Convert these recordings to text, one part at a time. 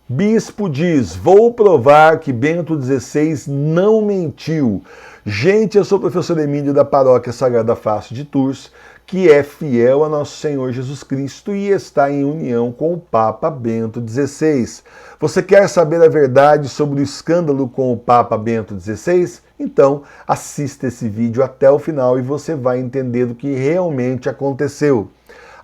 Bispo diz, vou provar que Bento XVI não mentiu. Gente, eu sou o professor Emílio da Paróquia Sagrada Face de Tours, que é fiel a nosso Senhor Jesus Cristo e está em união com o Papa Bento XVI. Você quer saber a verdade sobre o escândalo com o Papa Bento XVI? Então, assista esse vídeo até o final e você vai entender o que realmente aconteceu.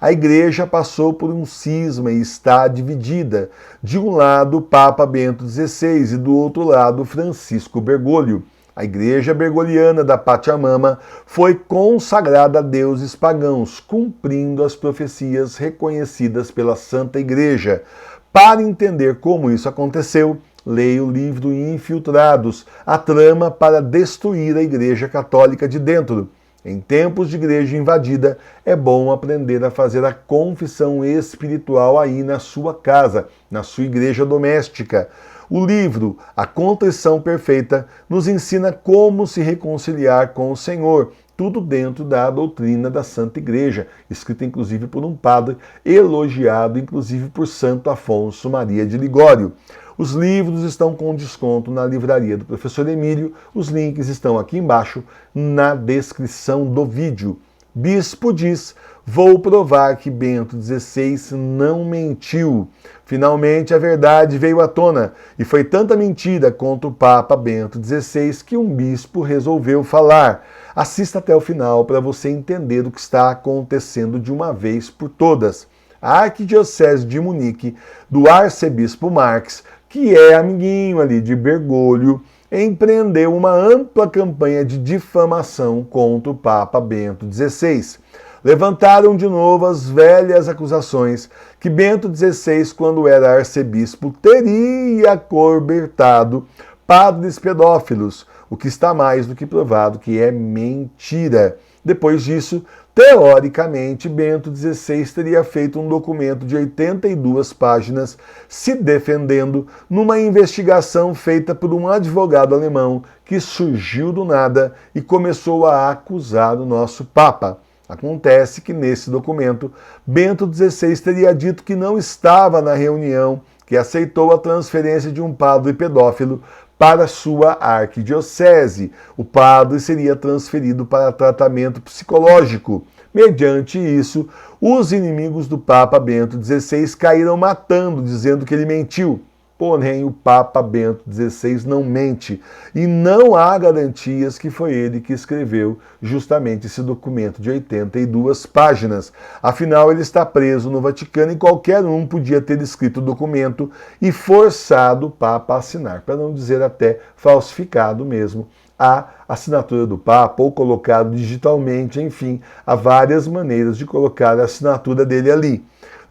A igreja passou por um cisma e está dividida. De um lado, o Papa Bento XVI e do outro lado, Francisco Bergoglio. A igreja bergoliana da Pachamama foi consagrada a deuses pagãos, cumprindo as profecias reconhecidas pela Santa Igreja. Para entender como isso aconteceu, leia o livro Infiltrados, a trama para destruir a Igreja Católica de dentro. Em tempos de igreja invadida, é bom aprender a fazer a confissão espiritual aí na sua casa, na sua igreja doméstica. O livro A Contrição Perfeita nos ensina como se reconciliar com o Senhor, tudo dentro da doutrina da Santa Igreja, escrita inclusive por um padre, elogiado inclusive por Santo Afonso Maria de Ligório. Os livros estão com desconto na livraria do professor Emílio, os links estão aqui embaixo na descrição do vídeo. Bispo diz, vou provar que Bento XVI não mentiu. Finalmente a verdade veio à tona e foi tanta mentira contra o Papa Bento XVI que um bispo resolveu falar. Assista até o final para você entender o que está acontecendo de uma vez por todas. A Arquidiocese de Munique, do arcebispo Marx, que é amiguinho ali de Bergoglio, empreendeu uma ampla campanha de difamação contra o Papa Bento XVI. Levantaram de novo as velhas acusações que Bento XVI, quando era arcebispo, teria acobertado padres pedófilos, o que está mais do que provado que é mentira. Depois disso, teoricamente, Bento XVI teria feito um documento de 82 páginas se defendendo numa investigação feita por um advogado alemão que surgiu do nada e começou a acusar o nosso Papa. Acontece que nesse documento, Bento XVI teria dito que não estava na reunião, que aceitou a transferência de um padre pedófilo para sua arquidiocese. O padre seria transferido para tratamento psicológico. Mediante isso, os inimigos do Papa Bento XVI caíram matando, dizendo que ele mentiu. Porém, o Papa Bento XVI não mente e não há garantias que foi ele que escreveu justamente esse documento de 82 páginas. Afinal, ele está preso no Vaticano e qualquer um podia ter escrito o documento e forçado o Papa a assinar, para não dizer até falsificado mesmo a assinatura do Papa ou colocado digitalmente, enfim, há várias maneiras de colocar a assinatura dele ali.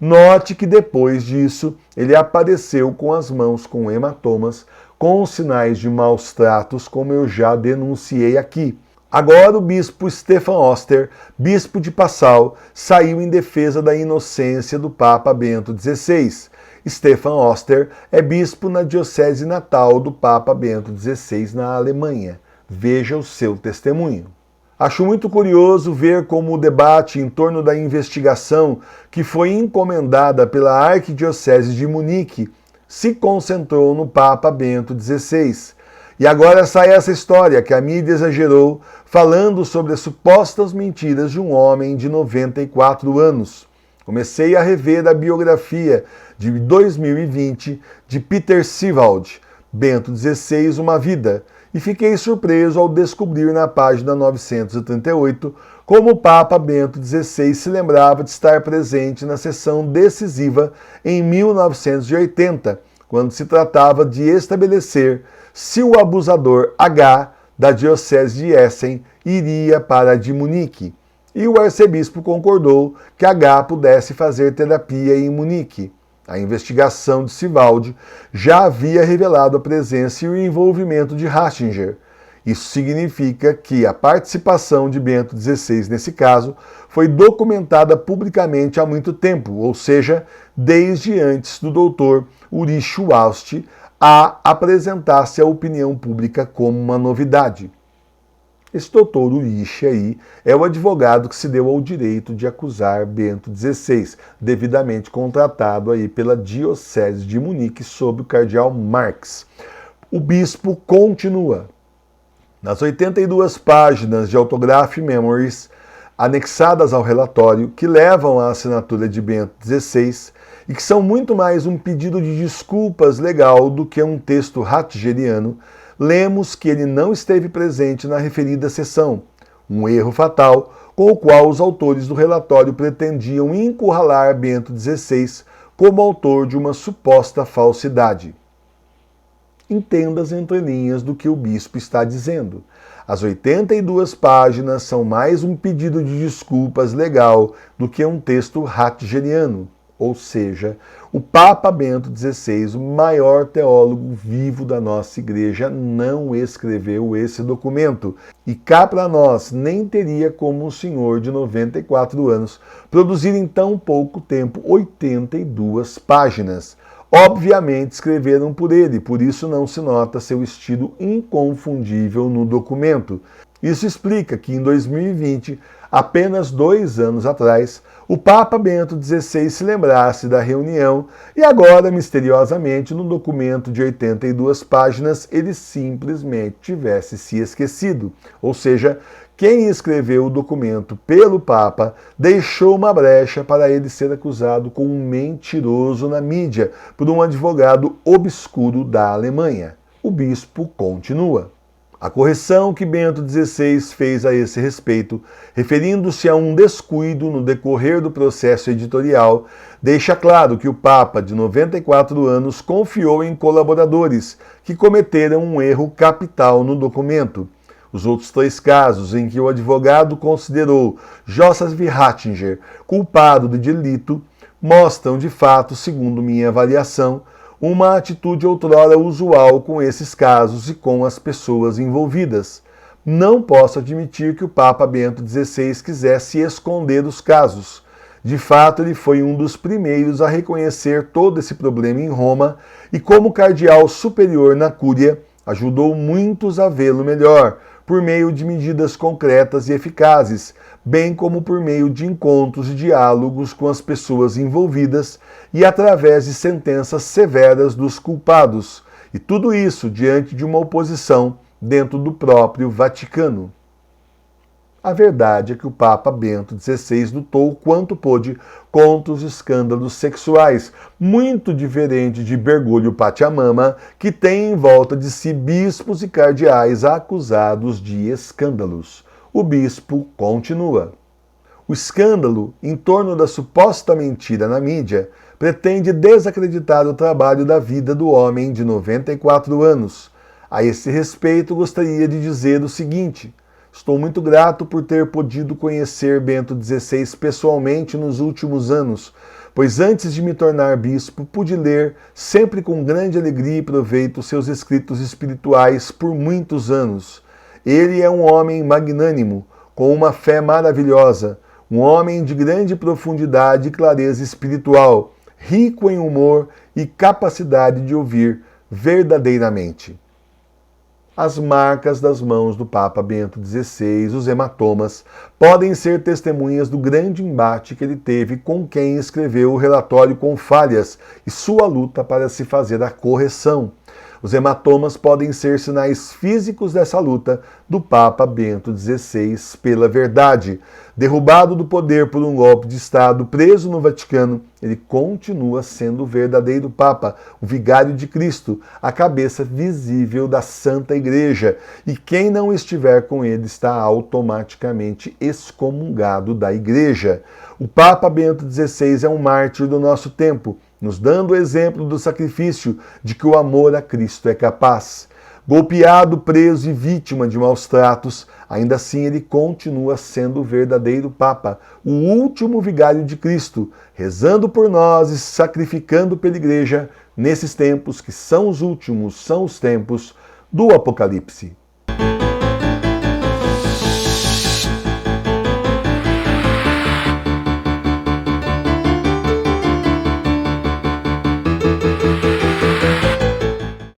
Note que depois disso, ele apareceu com as mãos com hematomas, com sinais de maus tratos, como eu já denunciei aqui. Agora o bispo Stefan Oster, bispo de Passau, saiu em defesa da inocência do Papa Bento XVI. Stefan Oster é bispo na diocese natal do Papa Bento XVI na Alemanha. Veja o seu testemunho. Acho muito curioso ver como o debate em torno da investigação que foi encomendada pela Arquidiocese de Munique se concentrou no Papa Bento XVI. E agora sai essa história que a mídia exagerou, falando sobre as supostas mentiras de um homem de 94 anos. Comecei a rever a biografia de 2020 de Peter Sivald, Bento XVI, Uma Vida, e fiquei surpreso ao descobrir na página 938 como o Papa Bento XVI se lembrava de estar presente na sessão decisiva em 1980, quando se tratava de estabelecer se o abusador H da diocese de Essen iria para a de Munique. E o arcebispo concordou que H pudesse fazer terapia em Munique. A investigação de Sivald já havia revelado a presença e o envolvimento de Ratzinger. Isso significa que a participação de Bento XVI nesse caso foi documentada publicamente há muito tempo, ou seja, desde antes do doutor Ulrich Wast a apresentar-se à opinião pública como uma novidade. Esse doutor Uriche aí é o advogado que se deu ao direito de acusar Bento XVI, devidamente contratado aí pela Diocese de Munique sob o cardeal Marx. O bispo continua. Nas 82 páginas de Autograph Memories anexadas ao relatório, que levam à assinatura de Bento XVI e que são muito mais um pedido de desculpas legal do que um texto ratigeriano, lemos que ele não esteve presente na referida sessão, um erro fatal com o qual os autores do relatório pretendiam encurralar Bento XVI como autor de uma suposta falsidade. Entenda as entrelinhas do que o bispo está dizendo. As 82 páginas são mais um pedido de desculpas legal do que um texto ratigeriano. Ou seja, o Papa Bento XVI, o maior teólogo vivo da nossa igreja, não escreveu esse documento. E cá para nós, nem teria como um senhor de 94 anos produzir em tão pouco tempo 82 páginas. Obviamente escreveram por ele, por isso não se nota seu estilo inconfundível no documento. Isso explica que em 2020, apenas 2 anos atrás, o Papa Bento XVI se lembrasse da reunião e agora, misteriosamente, no documento de 82 páginas, ele simplesmente tivesse se esquecido. Ou seja, quem escreveu o documento pelo Papa deixou uma brecha para ele ser acusado como um mentiroso na mídia por um advogado obscuro da Alemanha. O bispo continua. A correção que Bento XVI fez a esse respeito, referindo-se a um descuido no decorrer do processo editorial, deixa claro que o Papa, de 94 anos, confiou em colaboradores que cometeram um erro capital no documento. Os outros 3 casos em que o advogado considerou Joseph Ratzinger culpado de delito mostram, de fato, segundo minha avaliação, uma atitude outrora usual com esses casos e com as pessoas envolvidas. Não posso admitir que o Papa Bento XVI quisesse esconder os casos. De fato, ele foi um dos primeiros a reconhecer todo esse problema em Roma e, como cardeal superior na Cúria, ajudou muitos a vê-lo melhor, por meio de medidas concretas e eficazes, bem como por meio de encontros e diálogos com as pessoas envolvidas e através de sentenças severas dos culpados, e tudo isso diante de uma oposição dentro do próprio Vaticano. A verdade é que o Papa Bento XVI lutou quanto pôde contra os escândalos sexuais, muito diferente de Bergoglio Pachamama, que tem em volta de si bispos e cardeais acusados de escândalos. O bispo continua. O escândalo em torno da suposta mentira na mídia pretende desacreditar o trabalho da vida do homem de 94 anos. A esse respeito, gostaria de dizer o seguinte: estou muito grato por ter podido conhecer Bento XVI pessoalmente nos últimos anos, pois antes de me tornar bispo, pude ler, sempre com grande alegria e proveito, seus escritos espirituais por muitos anos. Ele é um homem magnânimo, com uma fé maravilhosa, um homem de grande profundidade e clareza espiritual, rico em humor e capacidade de ouvir verdadeiramente. As marcas das mãos do Papa Bento XVI, os hematomas, podem ser testemunhas do grande embate que ele teve com quem escreveu o relatório com falhas e sua luta para se fazer a correção. Os hematomas podem ser sinais físicos dessa luta do Papa Bento XVI pela verdade. Derrubado do poder por um golpe de Estado, preso no Vaticano, ele continua sendo o verdadeiro Papa, o vigário de Cristo, a cabeça visível da Santa Igreja. E quem não estiver com ele está automaticamente excomungado da Igreja. O Papa Bento XVI é um mártir do nosso tempo, nos dando o exemplo do sacrifício de que o amor a Cristo é capaz. Golpeado, preso e vítima de maus tratos, ainda assim ele continua sendo o verdadeiro Papa, o último vigário de Cristo, rezando por nós e sacrificando pela Igreja nesses tempos que são os últimos, são os tempos do Apocalipse.